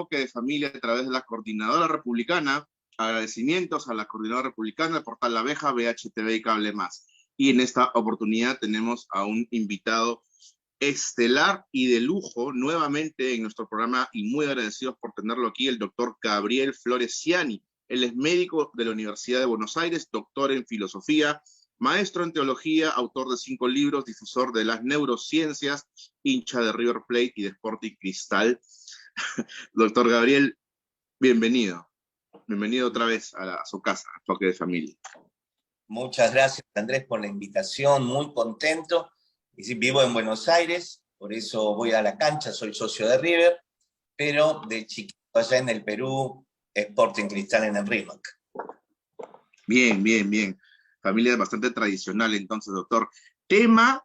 enfoque de familia a través de la Coordinadora Republicana. Agradecimientos a la Coordinadora Republicana, el portal La Abeja, BHTV y Cable Más. Y en esta oportunidad tenemos a un invitado estelar y de lujo nuevamente en nuestro programa, y muy agradecidos por tenerlo aquí, el doctor Gabriel Floresiani. Él es médico de la Universidad de Buenos Aires, doctor en filosofía, maestro en teología, autor de 5 libros, difusor de las neurociencias, hincha de River Plate y de Sporting Cristal. Doctor Gabriel, bienvenido. Bienvenido otra vez a su casa, a Toque de Familia. Muchas gracias, Andrés, por la invitación. Muy contento. Vivo en Buenos Aires, por eso voy a la cancha, soy socio de River, pero de chiquito allá en el Perú, Sporting Cristal en el Rímac. Bien, bien, bien. Familia bastante tradicional, entonces, doctor. Tema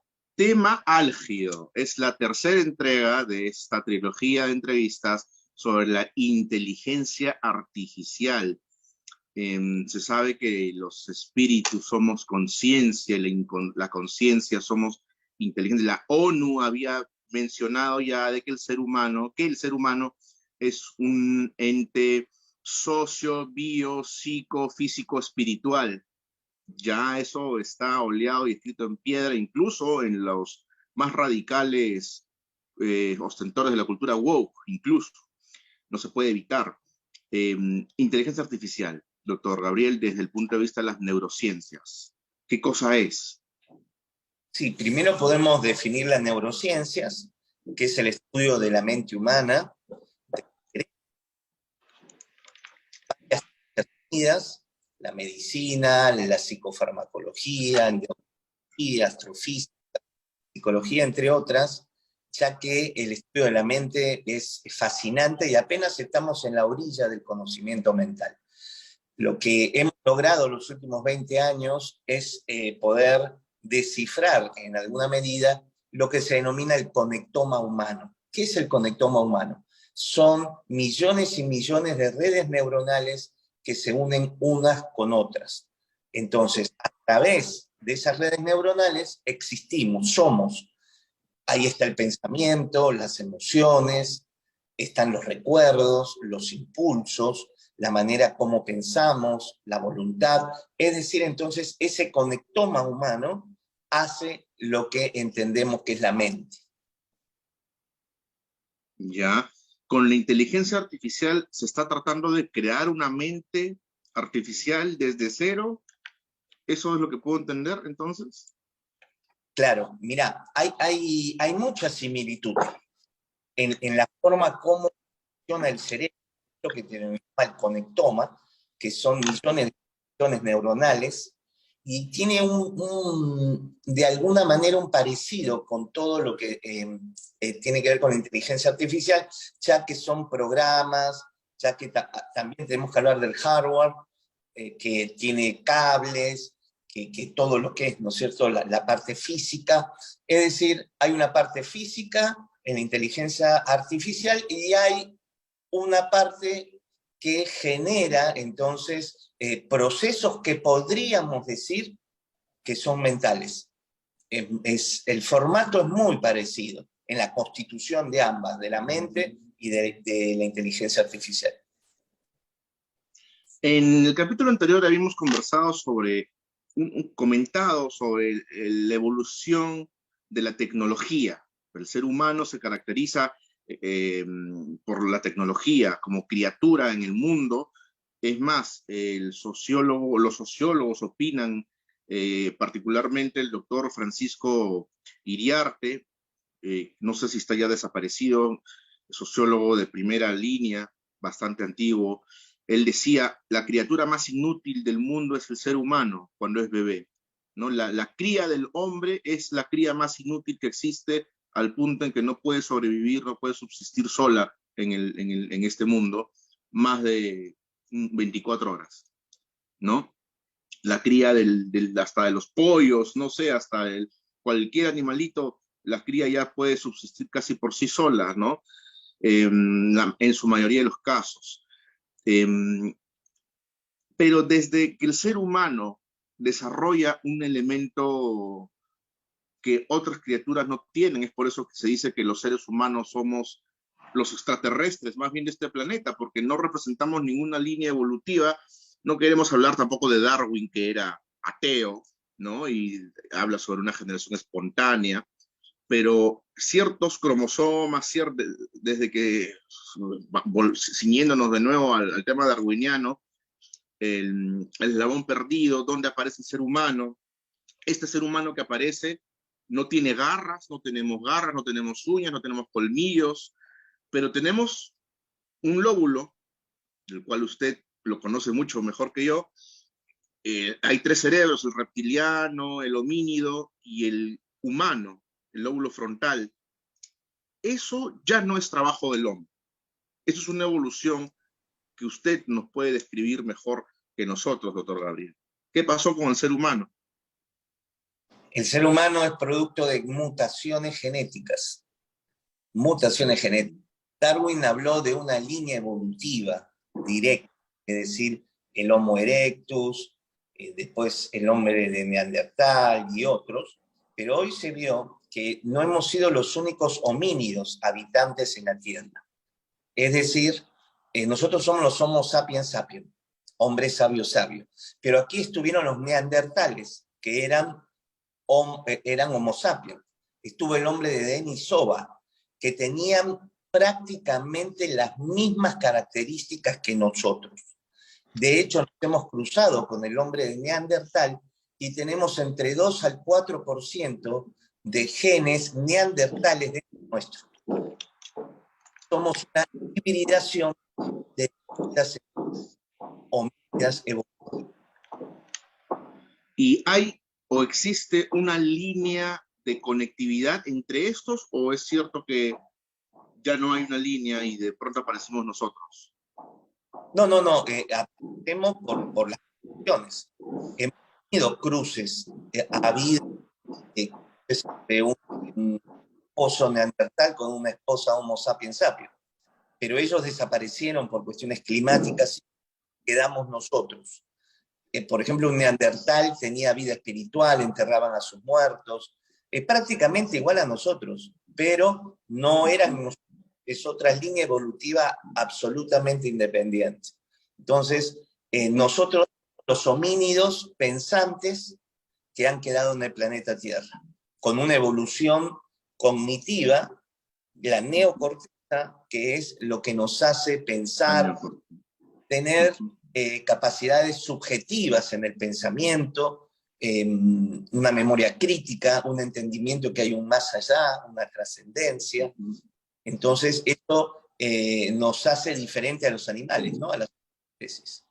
álgido. Es la tercera entrega de esta trilogía de entrevistas sobre la inteligencia artificial. Se sabe que los espíritus somos conciencia, la conciencia somos inteligencia. La ONU había mencionado ya de que el ser humano es un ente socio, bio, psico, físico, espiritual. Ya eso está oleado y escrito en piedra, incluso en los más radicales ostentores de la cultura woke, incluso. No se puede evitar. Inteligencia artificial, doctor Gabriel, desde el punto de vista de las neurociencias. ¿Qué cosa es? Sí, primero podemos definir las neurociencias, que es el estudio de la mente humana, la medicina, la psicofarmacología, neurología, astrofísica, psicología, entre otras, ya que el estudio de la mente es fascinante y apenas estamos en la orilla del conocimiento mental. Lo que hemos logrado los últimos 20 años es poder descifrar en alguna medida lo que se denomina el conectoma humano. ¿Qué es el conectoma humano? Son millones y millones de redes neuronales que se unen unas con otras. Entonces, a través de esas redes neuronales existimos, somos. Ahí está el pensamiento, las emociones, están los recuerdos, los impulsos, la manera como pensamos, la voluntad. Es decir, entonces, ese conectoma humano hace lo que entendemos que es la mente. Ya, con la inteligencia artificial se está tratando de crear una mente artificial desde cero. ¿Eso es lo que puedo entender, entonces? Claro, mira, hay mucha similitud en la forma como funciona el cerebro, que tiene el conectoma, que son millones de conexiones neuronales, y tiene de alguna manera un parecido con todo lo que tiene que ver con la inteligencia artificial, ya que son programas, ya que también tenemos que hablar del hardware, que tiene cables, que todo lo que es, ¿no es cierto?, la parte física. Es decir, hay una parte física en la inteligencia artificial y hay una parte que genera, entonces, procesos que podríamos decir que son mentales. El formato es muy parecido en la constitución de ambas, de la mente y de la inteligencia artificial. En el capítulo anterior habíamos comentado sobre la evolución de la tecnología. El ser humano se caracteriza por la tecnología como criatura en el mundo. Es más, los sociólogos opinan, particularmente el doctor Francisco Iriarte, no sé si está ya desaparecido, sociólogo de primera línea, bastante antiguo. Él decía, la criatura más inútil del mundo es el ser humano cuando es bebé, ¿no? La cría del hombre es la cría más inútil que existe, al punto en que no puede sobrevivir, no puede subsistir sola en este mundo más de 24 horas, ¿no? La cría hasta de los pollos, no sé, hasta cualquier animalito, la cría ya puede subsistir casi por sí sola, ¿no? En su mayoría de los casos. Pero desde que el ser humano desarrolla un elemento que otras criaturas no tienen, es por eso que se dice que los seres humanos somos los extraterrestres más bien de este planeta, porque no representamos ninguna línea evolutiva. No queremos hablar tampoco de Darwin, que era ateo, ¿no? Y habla sobre una generación espontánea, pero ciertos cromosomas, desde que, ciñéndonos de nuevo al tema darwiniano, el eslabón perdido, donde aparece el ser humano. Este ser humano que aparece no tiene garras, no tenemos uñas, no tenemos colmillos, pero tenemos un lóbulo, del cual usted lo conoce mucho mejor que yo. Hay 3 cerebros, el reptiliano, el homínido y el humano, el lóbulo frontal. Eso ya no es trabajo del hombre. Eso es una evolución que usted nos puede describir mejor que nosotros, doctor Gabriel. ¿Qué pasó con el ser humano? El ser humano es producto de mutaciones genéticas. Mutaciones genéticas. Darwin habló de una línea evolutiva directa, es decir, el Homo erectus, después el hombre de Neandertal y otros, pero hoy se vio que no hemos sido los únicos homínidos habitantes en la Tierra. Es decir, nosotros somos los Homo sapiens sapiens, hombres sabios sabios, pero aquí estuvieron los neandertales, que eran Homo sapiens. Estuvo el hombre de Denisova, que tenían prácticamente las mismas características que nosotros. De hecho, nos hemos cruzado con el hombre de Neandertal y tenemos entre 2 al 4% de genes neandertales de nuestros. Somos una hibridación de las homínidas evolutivas. ¿Y hay o existe una línea de conectividad entre estos, o es cierto que ya no hay una línea y de pronto aparecemos nosotros? No, aparecemos por las cuestiones. Hemos tenido cruces, ha habido de un esposo neandertal con una esposa Homo sapiens sapiens, pero ellos desaparecieron por cuestiones climáticas y quedamos nosotros. Por ejemplo, un neandertal tenía vida espiritual, enterraban a sus muertos, prácticamente igual a nosotros, pero no eran nosotros. Es otra línea evolutiva absolutamente independiente. Entonces, nosotros, los homínidos pensantes que han quedado en el planeta Tierra, con una evolución cognitiva, la neocorteza, que es lo que nos hace pensar, tener capacidades subjetivas en el pensamiento, una memoria crítica, un entendimiento que hay un más allá, una trascendencia. Entonces, esto nos hace diferente a los animales, ¿no? A las especies.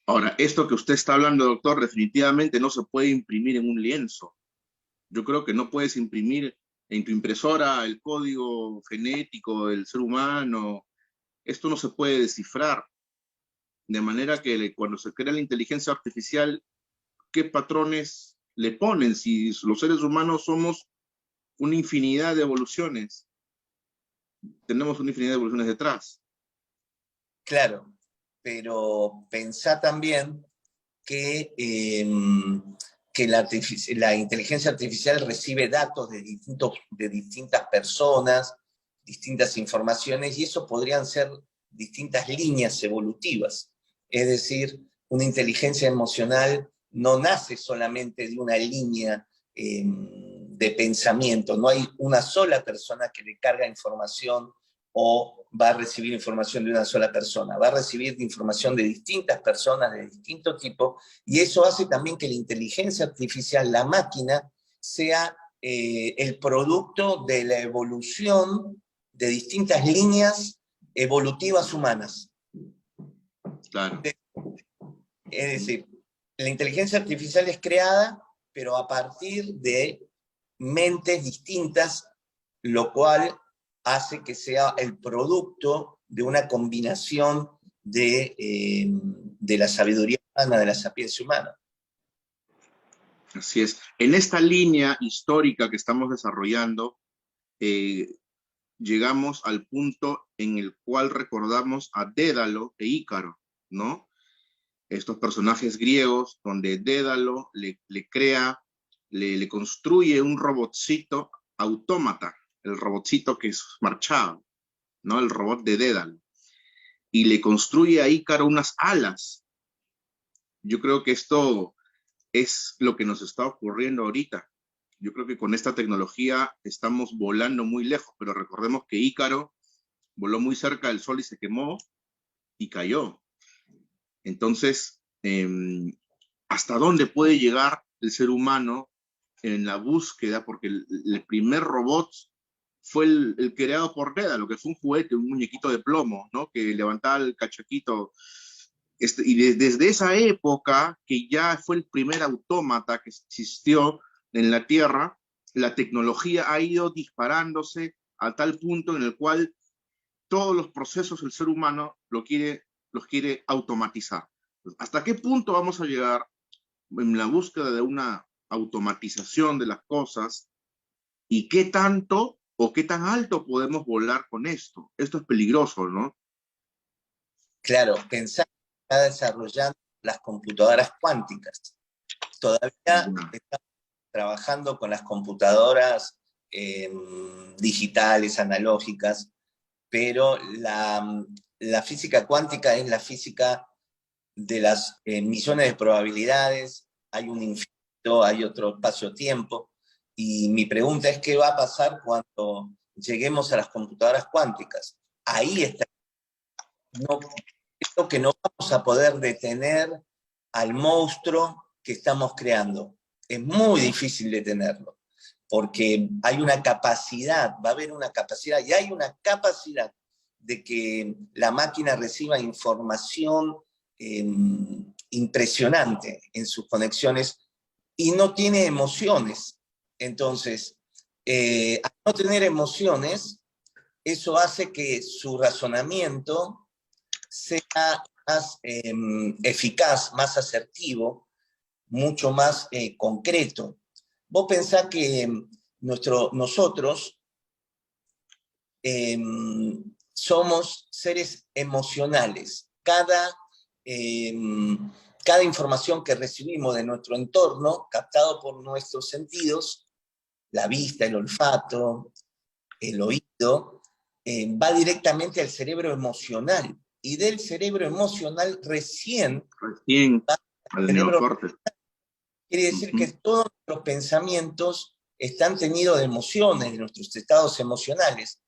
Ahora, esto que usted está hablando, doctor, definitivamente no se puede imprimir en un lienzo. Yo creo que no puedes imprimir en tu impresora el código genético del ser humano. Esto no se puede descifrar. De manera que cuando se crea la inteligencia artificial, ¿qué patrones le ponen? Si los seres humanos somos una infinidad de evoluciones, tenemos una infinidad de evoluciones detrás. Claro, pero pensá también que la inteligencia artificial recibe datos de distintas personas, distintas informaciones, y eso podrían ser distintas líneas evolutivas. Es decir, una inteligencia emocional no nace solamente de una línea de pensamiento, no hay una sola persona que le carga información o va a recibir información de una sola persona, va a recibir información de distintas personas de distinto tipo, y eso hace también que la inteligencia artificial, la máquina, sea el producto de la evolución de distintas líneas evolutivas humanas. Claro. Es decir, la inteligencia artificial es creada, pero a partir de mentes distintas, lo cual hace que sea el producto de una combinación de la sabiduría humana, de la sapiencia humana. Así es. En esta línea histórica que estamos desarrollando, llegamos al punto en el cual recordamos a Dédalo e Ícaro, ¿no? Estos personajes griegos donde Dédalo le construye un robotcito autómata, el robotcito que marchaba, ¿no? El robot de Dédalo. Y le construye a Ícaro unas alas. Yo creo que esto es lo que nos está ocurriendo ahorita. Yo creo que con esta tecnología estamos volando muy lejos, pero recordemos que Ícaro voló muy cerca del Sol y se quemó y cayó. Entonces, ¿hasta dónde puede llegar el ser humano en la búsqueda? Porque el primer robot fue el creado por Dédalo, que fue un juguete, un muñequito de plomo, ¿no? Que levantaba el cachaquito. Y desde esa época, que ya fue el primer autómata que existió en la Tierra, la tecnología ha ido disparándose a tal punto en el cual todos los procesos el ser humano los quiere automatizar. ¿Hasta qué punto vamos a llegar en la búsqueda de una automatización de las cosas? ¿Y qué tanto o qué tan alto podemos volar con esto? Esto es peligroso, ¿no? Claro, pensar que está desarrollando las computadoras cuánticas. Todavía estamos trabajando con las computadoras digitales, analógicas, pero la física cuántica es la física de las millones de probabilidades, hay un infinito, hay otro espacio-tiempo, y mi pregunta es qué va a pasar cuando lleguemos a las computadoras cuánticas. Ahí está. No, creo que no vamos a poder detener al monstruo que estamos creando. Es muy difícil detenerlo, porque hay una capacidad, va a haber una capacidad, y hay una capacidad de que la máquina reciba información impresionante en sus conexiones y no tiene emociones. Entonces, al no tener emociones, eso hace que su razonamiento sea más eficaz, más asertivo, mucho más concreto. Vos pensás que nosotros somos seres emocionales. Cada información que recibimos de nuestro entorno, captado por nuestros sentidos, la vista, el olfato, el oído, va directamente al cerebro emocional. Y del cerebro emocional recién va al al cerebro. neocorte. Quiere decir que todos nuestros pensamientos están tenidos de emociones, de nuestros estados emocionales.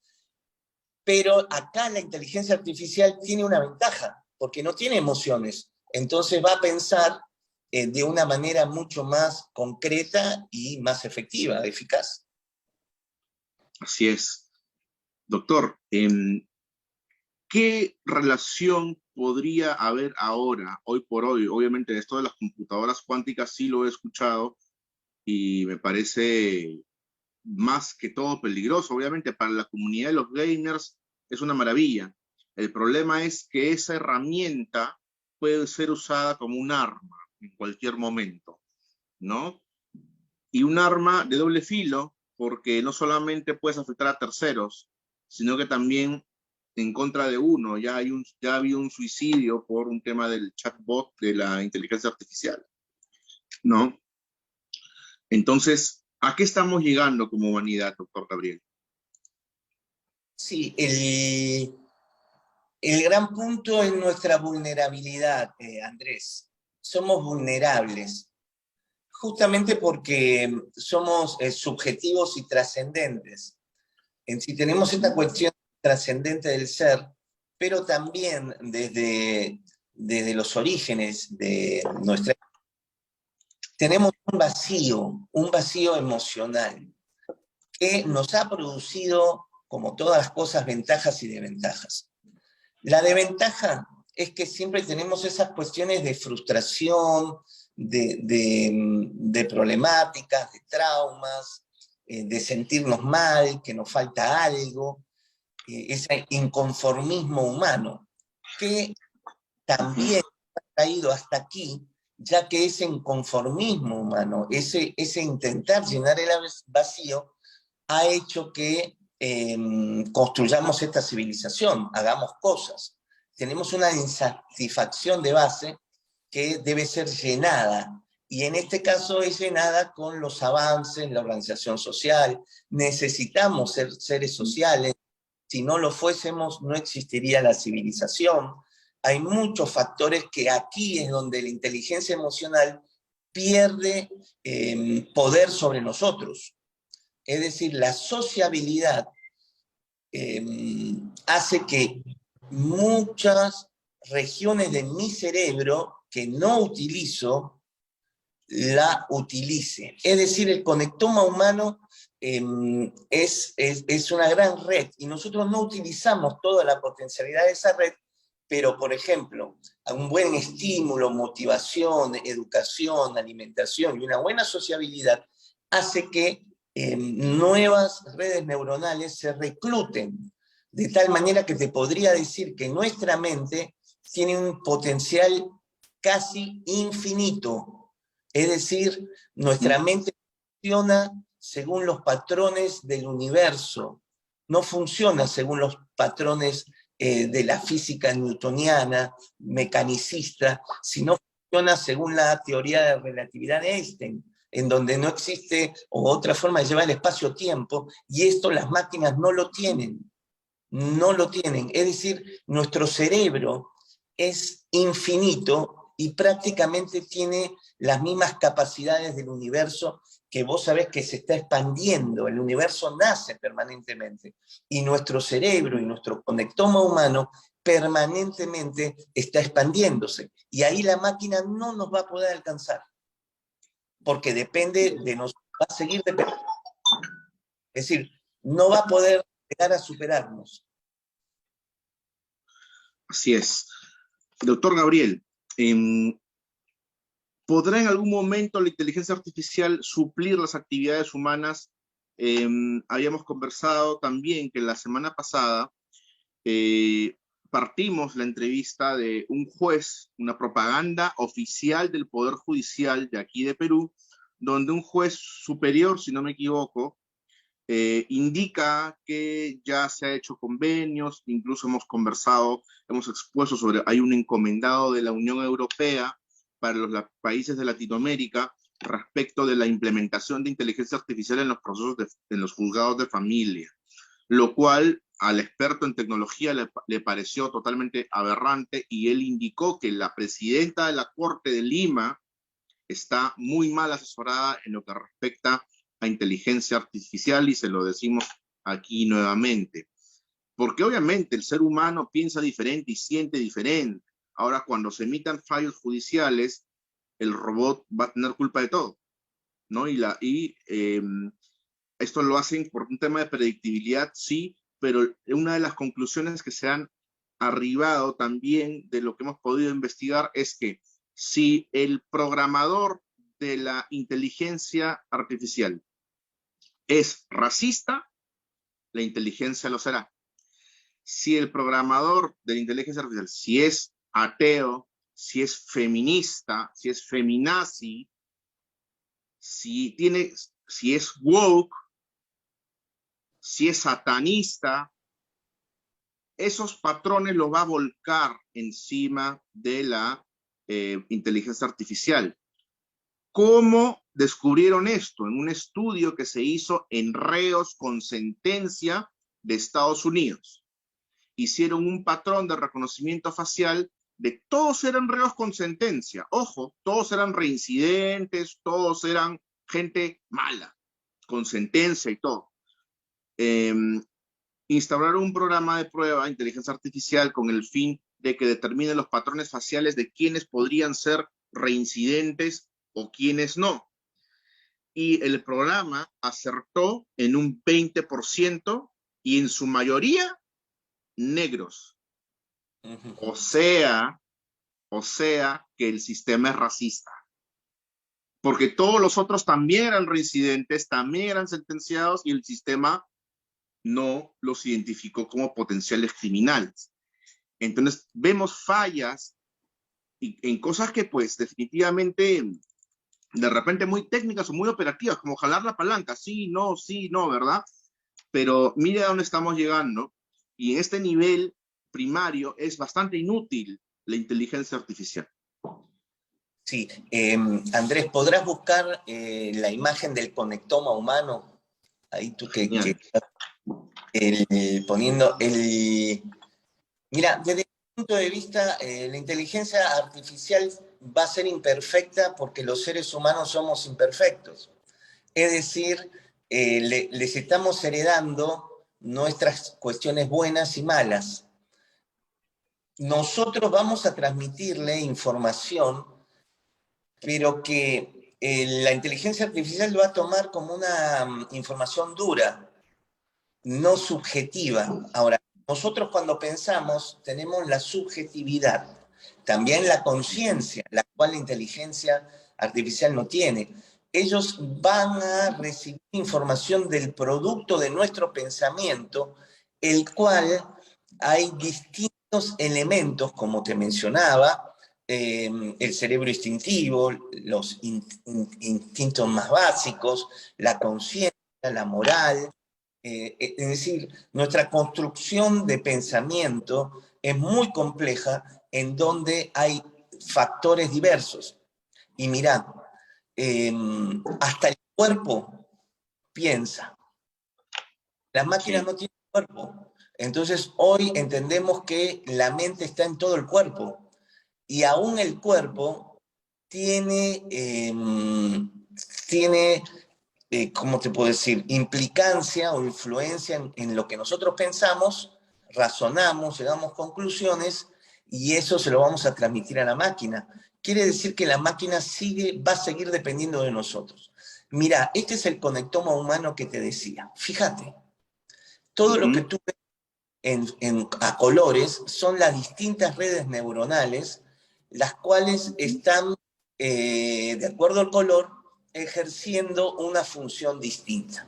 Pero acá la inteligencia artificial tiene una ventaja, porque no tiene emociones. Entonces va a pensar de una manera mucho más concreta y más efectiva, eficaz. Así es. Doctor, ¿qué relación podría haber ahora, hoy por hoy? Obviamente esto de las computadoras cuánticas sí lo he escuchado y me parece más que todo peligroso. Obviamente para la comunidad de los gamers es una maravilla. El problema es que esa herramienta puede ser usada como un arma en cualquier momento, ¿no? Y un arma de doble filo, porque no solamente puedes afectar a terceros, sino que también en contra de uno. Ya había un suicidio por un tema del chatbot de la inteligencia artificial, ¿no? Entonces, ¿a qué estamos llegando como humanidad, doctor Gabriel? Sí, el gran punto es nuestra vulnerabilidad, Andrés. Somos vulnerables, justamente porque somos subjetivos y trascendentes. En sí tenemos esta cuestión trascendente del ser, pero también desde los orígenes de nuestra... Tenemos un vacío emocional, que nos ha producido, como todas las cosas, ventajas y desventajas. La desventaja es que siempre tenemos esas cuestiones de frustración, de problemáticas, de traumas, de sentirnos mal, que nos falta algo, ese inconformismo humano, que también ha traído hasta aquí, ya que ese inconformismo humano, ese intentar llenar el vacío, ha hecho que construyamos esta civilización, hagamos cosas. Tenemos una insatisfacción de base que debe ser llenada, Y en este caso es llenada con los avances, la organización social. Necesitamos ser seres sociales. Si no lo fuésemos, no existiría la civilización. Hay muchos factores que aquí es donde la inteligencia emocional pierde poder sobre nosotros. Es decir, la sociabilidad hace que muchas regiones de mi cerebro que no utilizo, la utilice. Es decir, el conectoma humano es una gran red y nosotros no utilizamos toda la potencialidad de esa red, pero, por ejemplo, un buen estímulo, motivación, educación, alimentación y una buena sociabilidad hace que nuevas redes neuronales se recluten, de tal manera que te podría decir que nuestra mente tiene un potencial casi infinito. Es decir, nuestra mente funciona según los patrones del universo, no funciona según los patrones de la física newtoniana, mecanicista, sino funciona según la teoría de relatividad de Einstein, en donde no existe otra forma de llevar el espacio-tiempo, y esto las máquinas no lo tienen. No lo tienen. Es decir, nuestro cerebro es infinito y prácticamente tiene las mismas capacidades del universo, que vos sabés que se está expandiendo. El universo nace permanentemente y nuestro cerebro y nuestro conectoma humano permanentemente está expandiéndose. Y ahí la máquina no nos va a poder alcanzar, porque depende de nosotros, va a seguir dependiendo. Es decir, no va a poder llegar a superarnos. Así es. Doctor Gabriel, ¿podrá en algún momento la inteligencia artificial suplir las actividades humanas? Habíamos conversado también que la semana pasada partimos la entrevista de un juez, una propaganda oficial del Poder Judicial de aquí de Perú, donde un juez superior, si no me equivoco, indica que ya se ha hecho convenios, incluso hemos conversado, hemos expuesto sobre, hay un encomendado de la Unión Europea para los países de Latinoamérica respecto de la implementación de inteligencia artificial en los procesos en los juzgados de familia, lo cual al experto en tecnología le pareció totalmente aberrante, y él indicó que la presidenta de la Corte de Lima está muy mal asesorada en lo que respecta a inteligencia artificial, y se lo decimos aquí nuevamente. Porque obviamente el ser humano piensa diferente y siente diferente. Ahora, cuando se emitan fallos judiciales, el robot va a tener culpa de todo, ¿no? Esto lo hacen por un tema de predictibilidad, sí, pero una de las conclusiones que se han arribado también de lo que hemos podido investigar es que si el programador de la inteligencia artificial es racista, la inteligencia lo será. Si el programador de la inteligencia artificial, si es ateo, si es feminista, si es feminazi, si es woke, si es satanista, esos patrones los va a volcar encima de la inteligencia artificial. ¿Cómo descubrieron esto? En un estudio que se hizo en reos con sentencia de Estados Unidos. Hicieron un patrón de reconocimiento facial de todos eran reos con sentencia. Ojo, todos eran reincidentes, todos eran gente mala, con sentencia y todo. Instauraron un programa de prueba de inteligencia artificial con el fin de que determine los patrones faciales de quienes podrían ser reincidentes o quienes no. Y el programa acertó en un 20% y en su mayoría negros. O sea que el sistema es racista. Porque todos los otros también eran reincidentes, también eran sentenciados, y el sistema no los identificó como potenciales criminales. Entonces vemos fallas en cosas que pues definitivamente de repente muy técnicas o muy operativas, como jalar la palanca, sí, no, ¿verdad? Pero mire a dónde estamos llegando, y en este nivel primario es bastante inútil la inteligencia artificial. Sí, Andrés, ¿podrás buscar la imagen del conectoma humano? Ahí tú que Genial. poniendo el... Mira, desde mi punto de vista, la inteligencia artificial va a ser imperfecta porque los seres humanos somos imperfectos. Es decir, les estamos heredando nuestras cuestiones buenas y malas. Nosotros vamos a transmitirle información, pero que la inteligencia artificial lo va a tomar como una información dura, no subjetiva. Ahora, nosotros cuando pensamos tenemos la subjetividad, también la conciencia, la cual la inteligencia artificial no tiene. Ellos van a recibir información del producto de nuestro pensamiento, el cual hay distintos elementos, como te mencionaba, el cerebro instintivo, los instintos más básicos, la conciencia, la moral, es decir, nuestra construcción de pensamiento es muy compleja en donde hay factores diversos. Y mirad, hasta el cuerpo piensa. Las máquinas Sí. no tienen cuerpo. Entonces hoy entendemos que la mente está en todo el cuerpo. Y aún el cuerpo tiene, tiene ¿cómo te puedo decir?, implicancia o influencia en lo que nosotros pensamos, razonamos, llegamos a conclusiones y eso se lo vamos a transmitir a la máquina. Quiere decir que la máquina va a seguir dependiendo de nosotros. Mira, este es el conectoma humano que te decía. Fíjate, todo lo que Ujú. tú ves a colores son las distintas redes neuronales, las cuales están, de acuerdo al color, ejerciendo una función distinta.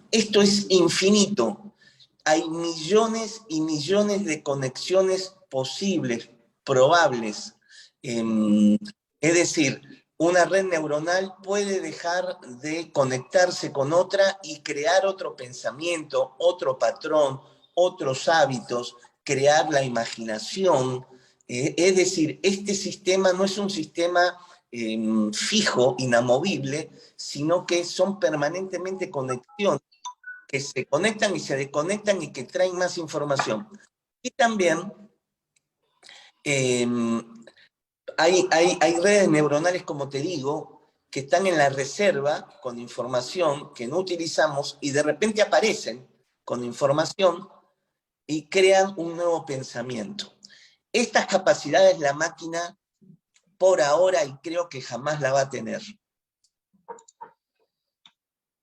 Esto es infinito. Hay millones y millones de conexiones posibles, probables. Es decir, una red neuronal puede dejar de conectarse con otra y crear otro pensamiento, otro patrón, otros hábitos, crear la imaginación. Es decir, este sistema no es un sistema fijo, inamovible, sino que son permanentemente conexiones que se conectan y se desconectan y que traen más información. Y también eh, hay redes neuronales, como te digo, que están en la reserva con información que no utilizamos y de repente aparecen con información y crean un nuevo pensamiento. Estas capacidades la máquina por ahora y creo que jamás la va a tener.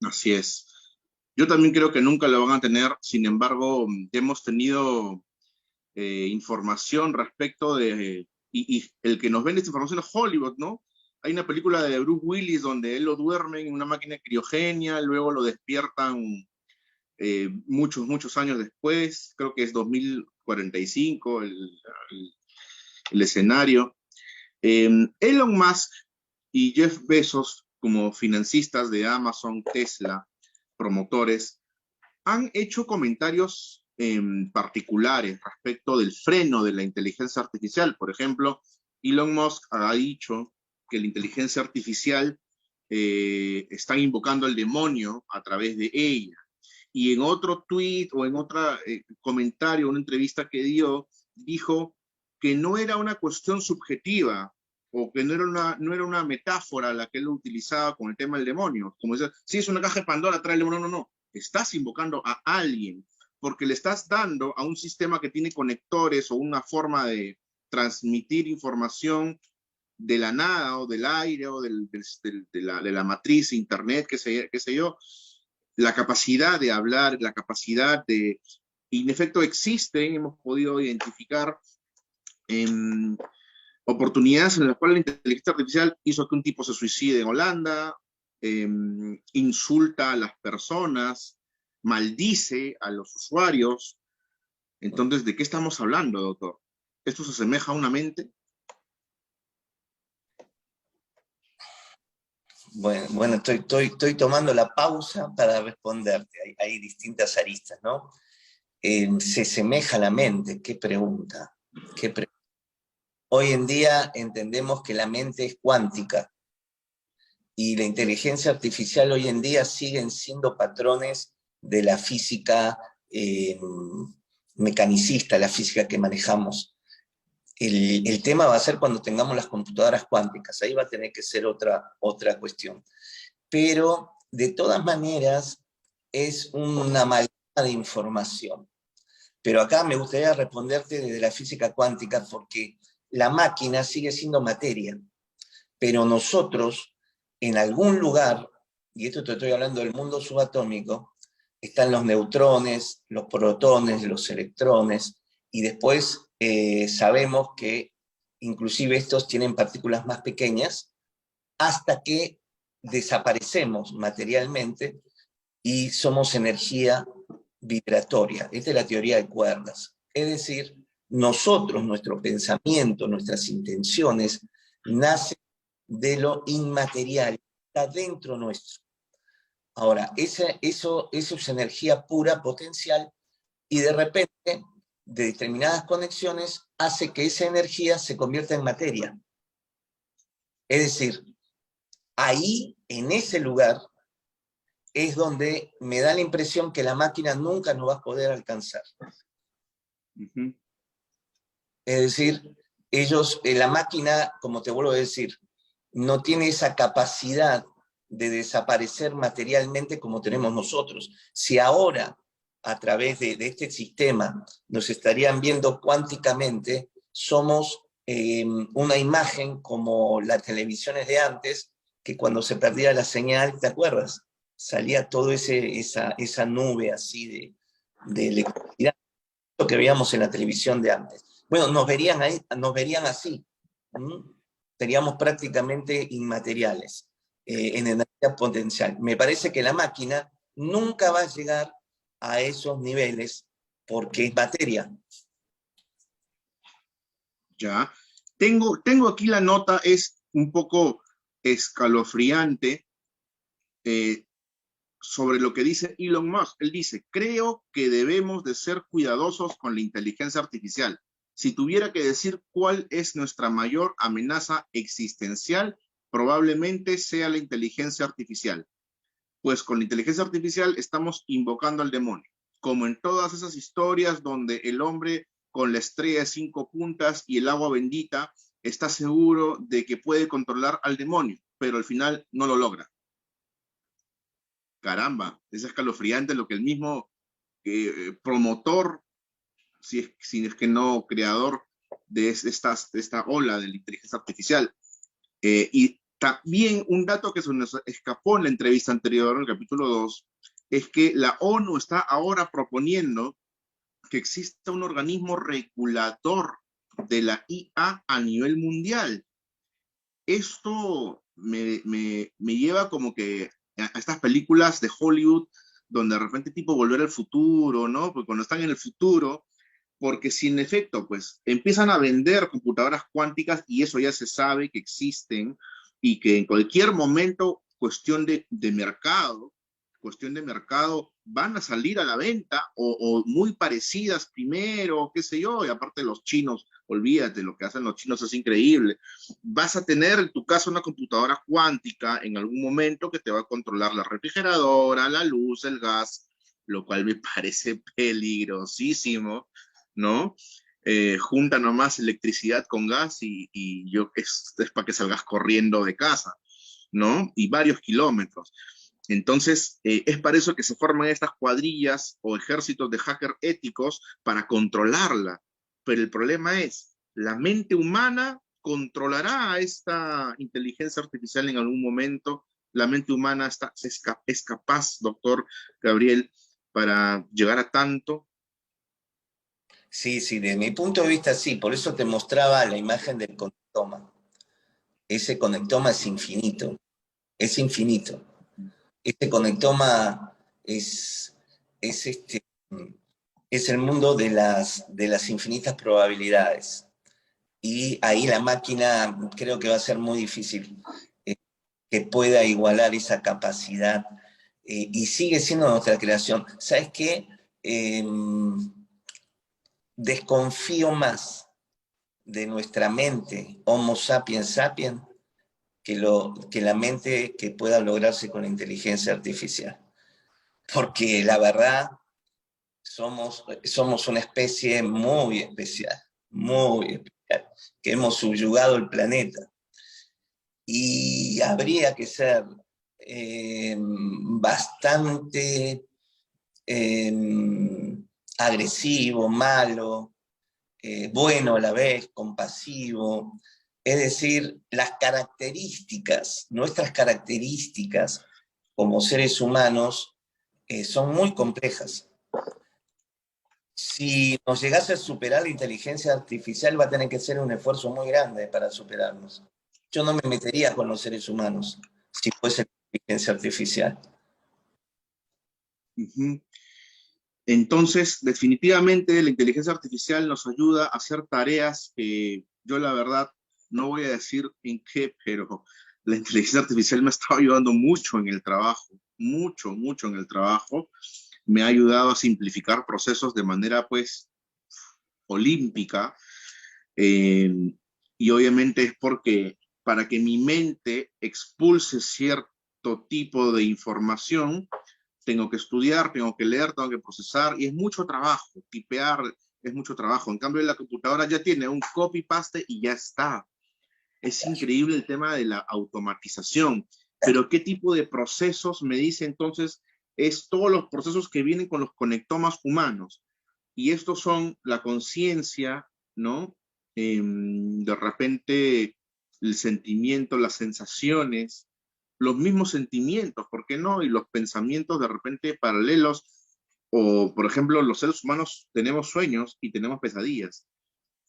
Así es. Yo también creo que nunca lo van a tener, sin embargo, hemos tenido información respecto de, y el que nos vende esta información es Hollywood, ¿no? Hay una película de Bruce Willis donde él lo duermen en una máquina criogenia, luego lo despiertan muchos años después, creo que es 2045 el escenario. Elon Musk y Jeff Bezos, como financistas de Amazon, Tesla, promotores, han hecho comentarios particulares respecto del freno de la inteligencia artificial. Por ejemplo, Elon Musk ha dicho que la inteligencia artificial está invocando al demonio a través de ella. Y en otro tweet o en otro comentario, una entrevista que dio, dijo que no era una cuestión subjetiva o que no era una metáfora la que él utilizaba con el tema del demonio. Como dice, sí, es una caja de Pandora, trae el demonio. No, no, no. Estás invocando a alguien porque le estás dando a un sistema que tiene conectores o una forma de transmitir información de la nada o del aire o de la matriz internet, qué sé yo, la capacidad de hablar, la capacidad de, y en efecto existen, hemos podido identificar oportunidades en las cuales la inteligencia artificial hizo que un tipo se suicide en Holanda, insulta a las personas, maldice a los usuarios. Entonces, ¿de qué estamos hablando, doctor? ¿Esto se asemeja a una mente? Bueno, estoy tomando la pausa para responderte. Hay distintas aristas, ¿no? Se semeja a la mente. ¿Qué pregunta? ¿Qué pregunta? hoy en día entendemos que la mente es cuántica y la inteligencia artificial hoy en día siguen siendo patrones de la física mecanicista, la física que manejamos. El tema va a ser cuando tengamos las computadoras cuánticas, ahí va a tener que ser otra cuestión. Pero de todas maneras es una amalgama de información. Pero acá me gustaría responderte desde la física cuántica porque la máquina sigue siendo materia, pero nosotros en algún lugar, y esto te estoy hablando del mundo subatómico, están los neutrones, los protones, los electrones, y después sabemos que inclusive estos tienen partículas más pequeñas hasta que desaparecemos materialmente y somos energía vibratoria. Esta es la teoría de cuerdas. Es decir, nosotros, nuestro pensamiento, nuestras intenciones, nacen de lo inmaterial, está dentro nuestro. Ahora, eso es energía pura, potencial, y de repente, de determinadas conexiones, hace que esa energía se convierta en materia. Es decir, ahí, en ese lugar, es donde me da la impresión que la máquina nunca nos va a poder alcanzar. Uh-huh. Es decir, la máquina, como te vuelvo a decir, no tiene esa capacidad de desaparecer materialmente como tenemos nosotros. Si ahora, a través de este sistema, nos estarían viendo cuánticamente, somos una imagen como las televisiones de antes, que cuando se perdía la señal, ¿te acuerdas? Salía toda esa nube así de electricidad, lo que veíamos en la televisión de antes. Bueno, nos verían así. Seríamos prácticamente inmateriales en energía potencial. Me parece que la máquina nunca va a llegar a esos niveles porque es materia. Ya. Tengo aquí la nota, es un poco escalofriante sobre lo que dice Elon Musk. Él dice, creo que debemos de ser cuidadosos con la inteligencia artificial. Si tuviera que decir cuál es nuestra mayor amenaza existencial, probablemente sea la inteligencia artificial. Pues con la inteligencia artificial estamos invocando al demonio, como en todas esas historias donde el hombre con la estrella de 5 puntas y el agua bendita está seguro de que puede controlar al demonio, pero al final no lo logra. Caramba, es escalofriante lo que el mismo promotor, si es que no creador de esta ola de la inteligencia artificial. Y también un dato que se nos escapó en la entrevista anterior, en el capítulo 2, es que la ONU está ahora proponiendo que exista un organismo regulador de la IA a nivel mundial. Esto me lleva como que a estas películas de Hollywood donde de repente tipo Volver al Futuro, ¿no? Porque cuando están en el futuro, porque si en efecto, pues empiezan a vender computadoras cuánticas y eso ya se sabe que existen y que en cualquier momento, cuestión de mercado, van a salir a la venta o muy parecidas primero, qué sé yo, y aparte los chinos, olvídate, lo que hacen los chinos es increíble. Vas a tener en tu casa una computadora cuántica en algún momento que te va a controlar la refrigeradora, la luz, el gas, lo cual me parece peligrosísimo, ¿no? Junta nomás electricidad con gas y es para que salgas corriendo de casa, ¿no? Y varios kilómetros. Entonces, es para eso que se forman estas cuadrillas o ejércitos de hackers éticos para controlarla. Pero el problema es, la mente humana controlará a esta inteligencia artificial en algún momento. La mente humana es capaz, doctor Gabriel, para llegar a tanto. Sí, desde mi punto de vista sí, por eso te mostraba la imagen del conectoma. Ese conectoma es infinito, es infinito. Este conectoma es el mundo de las infinitas probabilidades. Y ahí la máquina creo que va a ser muy difícil que pueda igualar esa capacidad. Y sigue siendo nuestra creación. ¿Sabes qué? Desconfío más de nuestra mente, Homo sapiens sapiens, que la mente que pueda lograrse con la inteligencia artificial. Porque la verdad, somos una especie muy especial, que hemos subyugado el planeta. Y habría que ser bastante agresivo, malo, bueno a la vez, compasivo. Es decir, nuestras características como seres humanos son muy complejas. Si nos llegase a superar la inteligencia artificial, va a tener que ser un esfuerzo muy grande para superarnos. Yo no me metería con los seres humanos si fuese inteligencia artificial. Uh-huh. Entonces, definitivamente la inteligencia artificial nos ayuda a hacer tareas que yo la verdad no voy a decir en qué, pero la inteligencia artificial me ha estado ayudando mucho en el trabajo, mucho en el trabajo. Me ha ayudado a simplificar procesos de manera pues olímpica, y obviamente es porque para que mi mente expulse cierto tipo de información, tengo que estudiar, tengo que leer, tengo que procesar, y es mucho trabajo, tipear es mucho trabajo. En cambio, la computadora ya tiene un copy-paste y ya está. Es increíble el tema de la automatización, pero ¿qué tipo de procesos me dice entonces? Es todos los procesos que vienen con los conectomas humanos. Y estos son la conciencia, ¿no? De repente el sentimiento, las sensaciones, los mismos sentimientos, ¿por qué no? Y los pensamientos de repente paralelos, o por ejemplo, los seres humanos tenemos sueños y tenemos pesadillas.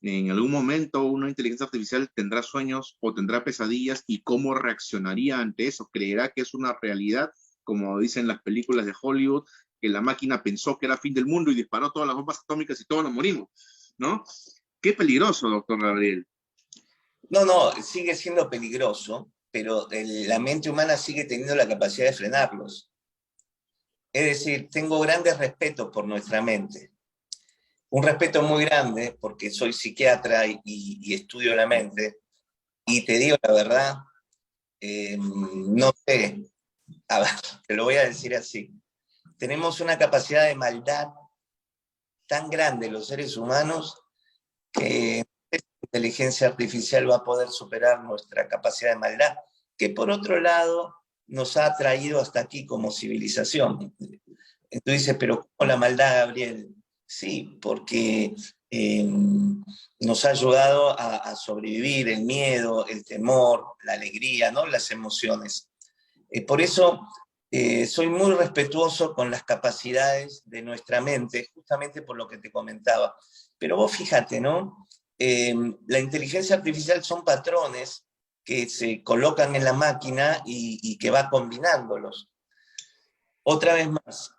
En algún momento una inteligencia artificial tendrá sueños o tendrá pesadillas, y cómo reaccionaría ante eso. ¿Creerá que es una realidad, como dicen las películas de Hollywood, que la máquina pensó que era fin del mundo y disparó todas las bombas atómicas y todos nos morimos, ¿no? Qué peligroso, doctor Gabriel. No, sigue siendo peligroso, pero la mente humana sigue teniendo la capacidad de frenarlos. Es decir, tengo grandes respetos por nuestra mente. Un respeto muy grande, porque soy psiquiatra y estudio la mente, y te digo la verdad, no sé, a ver, te lo voy a decir así. Tenemos una capacidad de maldad tan grande los seres humanos que la inteligencia artificial va a poder superar nuestra capacidad de maldad, que por otro lado nos ha traído hasta aquí como civilización. Tú dices, pero ¿cómo la maldad, Gabriel? Sí, porque nos ha ayudado a sobrevivir el miedo, el temor, la alegría, ¿no? Las emociones. Por eso soy muy respetuoso con las capacidades de nuestra mente, justamente por lo que te comentaba. Pero vos fíjate, ¿no? La inteligencia artificial son patrones que se colocan en la máquina y que va combinándolos. Otra vez más,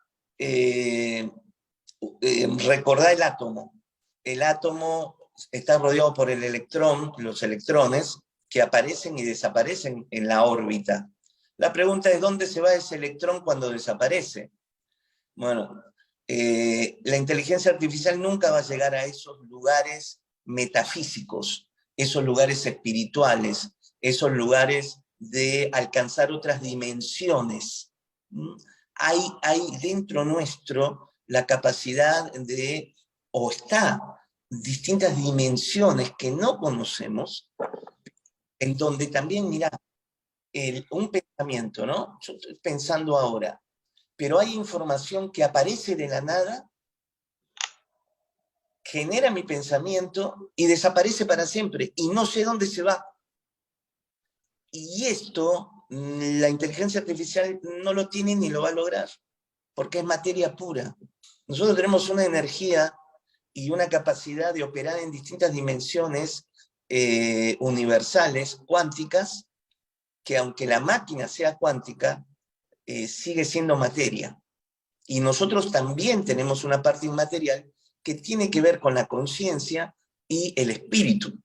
recordá el átomo. El átomo está rodeado por el electrón, los electrones, que aparecen y desaparecen en la órbita. La pregunta es, ¿dónde se va ese electrón cuando desaparece? Bueno, la inteligencia artificial nunca va a llegar a esos lugares metafísicos, esos lugares espirituales, esos lugares de alcanzar otras dimensiones. Hay dentro nuestro la capacidad de, o está, distintas dimensiones que no conocemos, en donde también, mirá, un pensamiento, ¿no? Yo estoy pensando ahora, pero hay información que aparece de la nada, genera mi pensamiento y desaparece para siempre, y no sé dónde se va. Y esto, la inteligencia artificial no lo tiene ni lo va a lograr, porque es materia pura. Nosotros tenemos una energía y una capacidad de operar en distintas dimensiones universales, cuánticas, que aunque la máquina sea cuántica, sigue siendo materia. Y nosotros también tenemos una parte inmaterial que tiene que ver con la conciencia y el espíritu.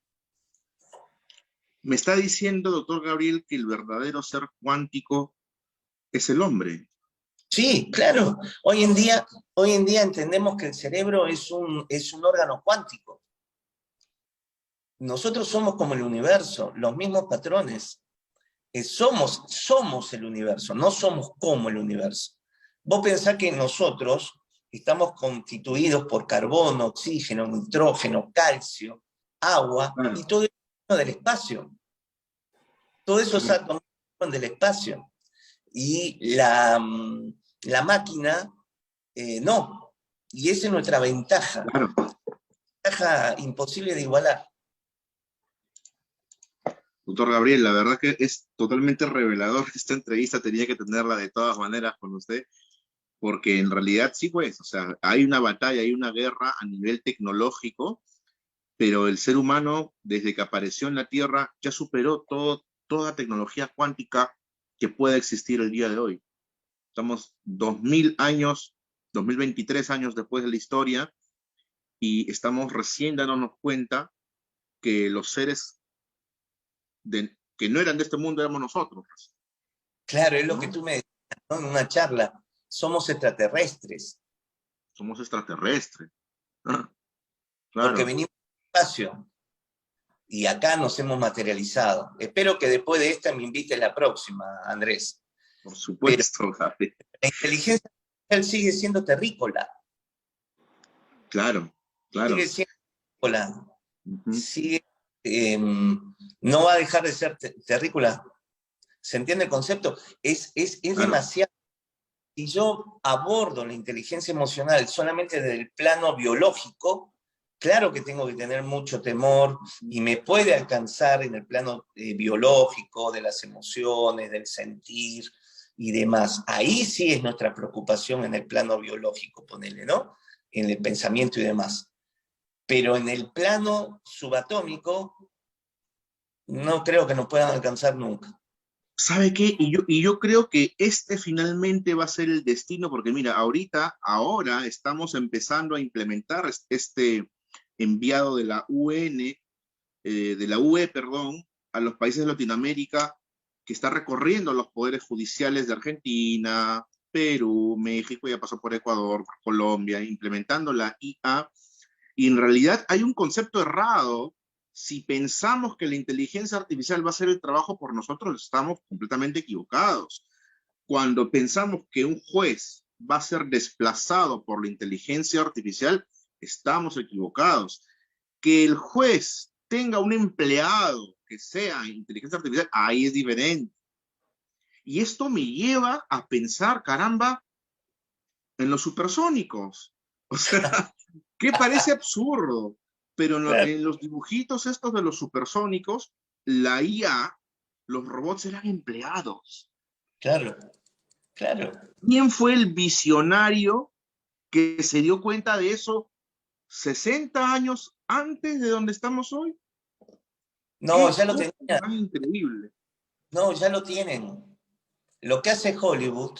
Me está diciendo, doctor Gabriel, que el verdadero ser cuántico es el hombre. Sí, claro. Hoy en día entendemos que el cerebro es un órgano cuántico. nosotros somos como el universo, los mismos patrones. Somos el universo, no somos como el universo. Vos pensás que nosotros estamos constituidos por carbono, oxígeno, nitrógeno, calcio, agua, Claro, y todo eso viene del espacio. Todos esos claro, átomos vienen del espacio. Y la máquina, no. Y esa es nuestra claro. ventaja imposible de igualar. Doctor Gabriel, la verdad que es totalmente revelador esta entrevista, tenía que tenerla de todas maneras con usted, porque en realidad sí, pues, o sea, hay una batalla, hay una guerra a nivel tecnológico, pero el ser humano, desde que apareció en la Tierra, ya superó toda tecnología cuántica que pueda existir el día de hoy. Estamos 2000 años, 2023 años después de la historia, y estamos recién dándonos cuenta que los seres que no eran de este mundo éramos nosotros, Claro, es lo que ¿no? tú me decías, ¿no? En una charla. Somos extraterrestres, Somos extraterrestres. Ah, porque claro, venimos del espacio y acá nos hemos materializado. Espero que después de esta me invites la próxima, Andrés. por Pero supuesto, Gabriel. la inteligencia artificial sigue siendo terrícola, Claro, sigue claro. siendo terrícola, Ujú, sigue, no va a dejar de ser terrícola. ¿Se entiende el concepto? Es claro. demasiado. Si yo abordo la inteligencia emocional solamente desde el plano biológico, claro que tengo que tener mucho temor y me puede alcanzar en el plano biológico, de las emociones, del sentir y demás. Ahí sí es nuestra preocupación en el plano biológico, ponele, ¿no? En el pensamiento y demás. Pero en el plano subatómico, no creo que nos puedan alcanzar nunca. ¿Sabe qué? Y yo creo que este finalmente va a ser el destino, porque mira, ahora estamos empezando a implementar este enviado de la UN, de la UE, perdón, a los países de Latinoamérica, que está recorriendo los poderes judiciales de Argentina, Perú, México, ya pasó por Ecuador, por Colombia, implementando la IA. Y en realidad hay un concepto errado. Si pensamos que la inteligencia artificial va a hacer el trabajo por nosotros, estamos completamente equivocados. Cuando pensamos que un juez va a ser desplazado por la inteligencia artificial, estamos equivocados. Que el juez tenga un empleado que sea inteligencia artificial, ahí es diferente. Y esto me lleva a pensar, caramba, en los supersónicos. O sea, que parece absurdo, pero Claro, en los dibujitos estos de los supersónicos, la IA, los robots eran empleados. claro, claro. ¿Quién fue el visionario que se dio cuenta de eso 60 años antes de donde estamos hoy? No, Qué ya lo cosa tenía. más increíble. No, ya lo tienen. Lo que hace Hollywood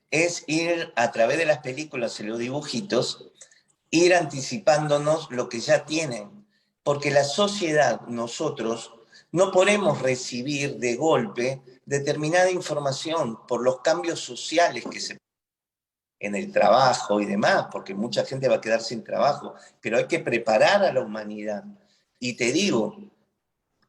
es ir a través de las películas y los dibujitos, ir anticipándonos lo que ya tienen. Porque la sociedad, nosotros, no podemos recibir de golpe determinada información por los cambios sociales que se en el trabajo y demás, porque mucha gente va a quedar sin trabajo, pero hay que preparar a la humanidad. Y te digo,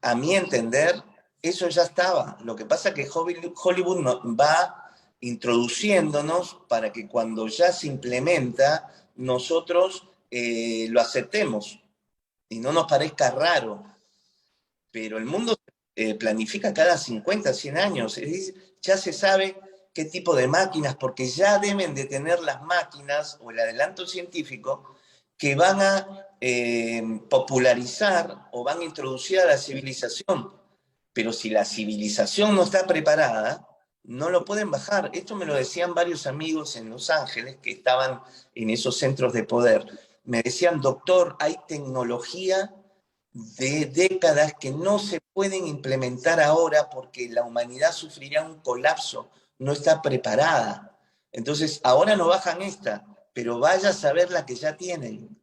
a mi entender, eso ya estaba. Lo que pasa es que Hollywood va introduciéndonos para que cuando ya se implementa, nosotros lo aceptemos y no nos parezca raro. Pero el mundo planifica cada 50, 100 años. Es decir, ya se sabe qué tipo de máquinas, porque ya deben de tener las máquinas o el adelanto científico que van a popularizar o van a introducir a la civilización. Pero si la civilización no está preparada, no lo pueden bajar. Esto me lo decían varios amigos en Los Ángeles que estaban en esos centros de poder. Me decían, doctor, hay tecnología de décadas que no se pueden implementar ahora porque la humanidad sufriría un colapso, no está preparada. Entonces, ahora no bajan esta, pero vaya a saber la que ya tienen.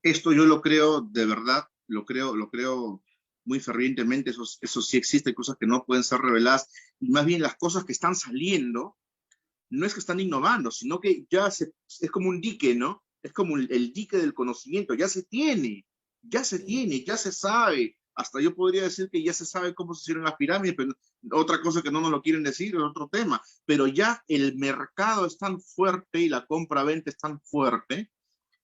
Esto yo lo creo de verdad, lo creo muy fervientemente, eso sí existe, cosas que no pueden ser reveladas, y más bien las cosas que están saliendo, no es que están innovando, sino que es como un dique, ¿no? Es como el dique del conocimiento, ya se tiene. Ya se tiene, ya se sabe. Hasta yo podría decir que ya se sabe cómo se hicieron las pirámides, pero otra cosa que no nos lo quieren decir es otro tema. Pero ya el mercado es tan fuerte y la compra-venta es tan fuerte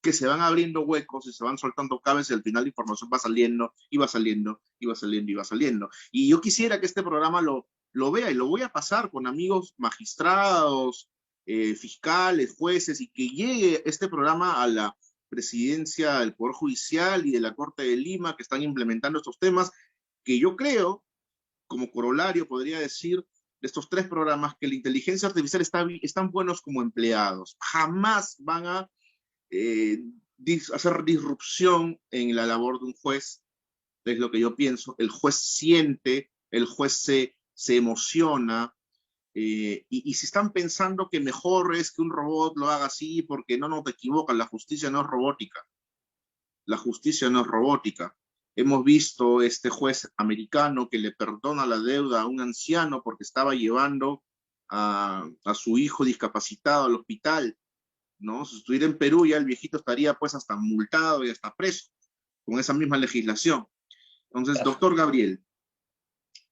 que se van abriendo huecos y se van soltando cabezas y al final la información va saliendo y va saliendo y va saliendo y va saliendo. Y yo quisiera que este programa lo vea y lo voy a pasar con amigos magistrados, fiscales, jueces y que llegue este programa a la presidencia del Poder Judicial y de la Corte de Lima que están implementando estos temas que yo creo, como corolario, podría decir, de estos tres programas, que la inteligencia artificial están buenos como empleados. Jamás van a hacer disrupción en la labor de un juez, es lo que yo pienso. El juez siente, el juez se emociona, y si están pensando que mejor es que un robot lo haga así, porque no te equivocas, la justicia no es robótica. La justicia no es robótica. Hemos visto este juez americano que le perdona la deuda a un anciano porque estaba llevando a su hijo discapacitado al hospital, ¿no? Si estuviera en Perú ya el viejito estaría pues hasta multado y hasta preso con esa misma legislación. Entonces, doctor Gabriel,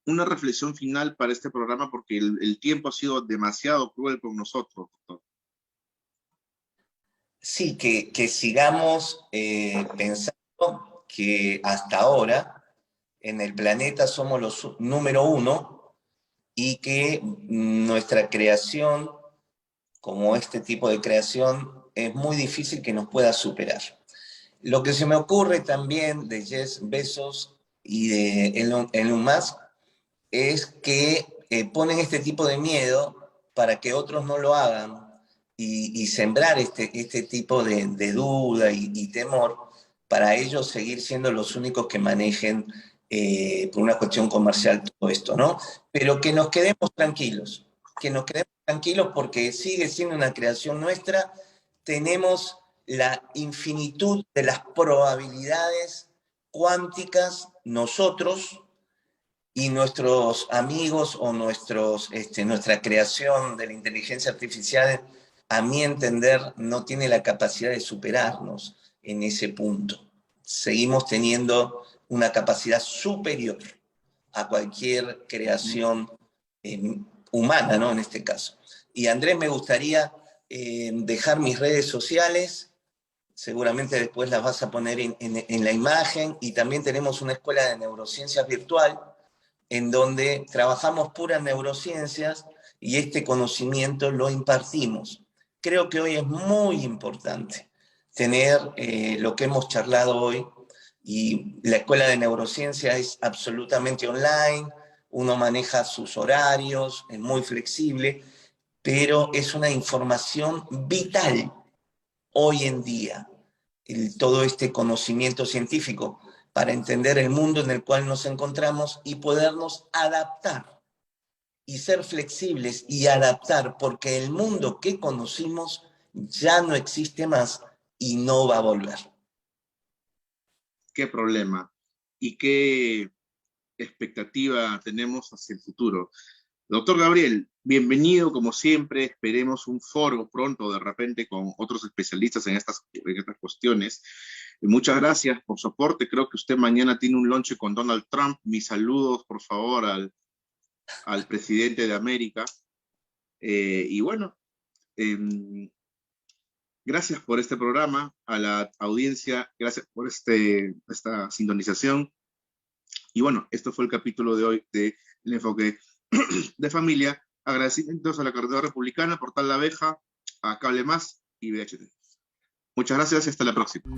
una reflexión final para este programa porque el tiempo ha sido demasiado cruel con nosotros, doctor. Sí, que sigamos pensando que hasta ahora en el planeta somos los número uno y que nuestra creación, como este tipo de creación, es muy difícil que nos pueda superar. Lo que se me ocurre también de Jeff Bezos y de Elon Musk es que ponen este tipo de miedo para que otros no lo hagan y sembrar este tipo de duda y temor para ellos seguir siendo los únicos que manejen por una cuestión comercial todo esto, ¿no? Pero que nos quedemos tranquilos porque sigue siendo una creación nuestra, tenemos la infinitud de las probabilidades cuánticas nosotros y nuestros amigos o nuestra creación de la inteligencia artificial, a mi entender, no tiene la capacidad de superarnos en ese punto. Seguimos teniendo una capacidad superior a cualquier creación humana, ¿no? En este caso. Y Andrés, me gustaría dejar mis redes sociales, seguramente después las vas a poner en la imagen, y también tenemos una escuela de neurociencias virtual en donde trabajamos puras neurociencias y este conocimiento lo impartimos. Creo que hoy es muy importante tener lo que hemos charlado hoy, y la escuela de neurociencia es absolutamente online, uno maneja sus horarios, es muy flexible, pero es una información vital hoy en día, todo este conocimiento científico para entender el mundo en el cual nos encontramos y podernos adaptar y ser flexibles y adaptar, porque el mundo que conocimos ya no existe más y no va a volver. ¿Qué problema? ¿Y qué expectativa tenemos hacia el futuro? Doctor Gabriel, bienvenido como siempre. Esperemos un foro pronto de repente con otros especialistas en estas cuestiones. Y muchas gracias por su aporte. Creo que usted mañana tiene un lunch con Donald Trump. Mis saludos, por favor, al presidente de América. Y bueno, gracias por este programa, a la audiencia, gracias por esta sintonización. Y bueno, esto fue el capítulo de hoy de El Enfoque de Familia. Agradecimientos a la Carretera Republicana, Portal La Abeja, a Cable Más y VHT. Muchas gracias y hasta la próxima.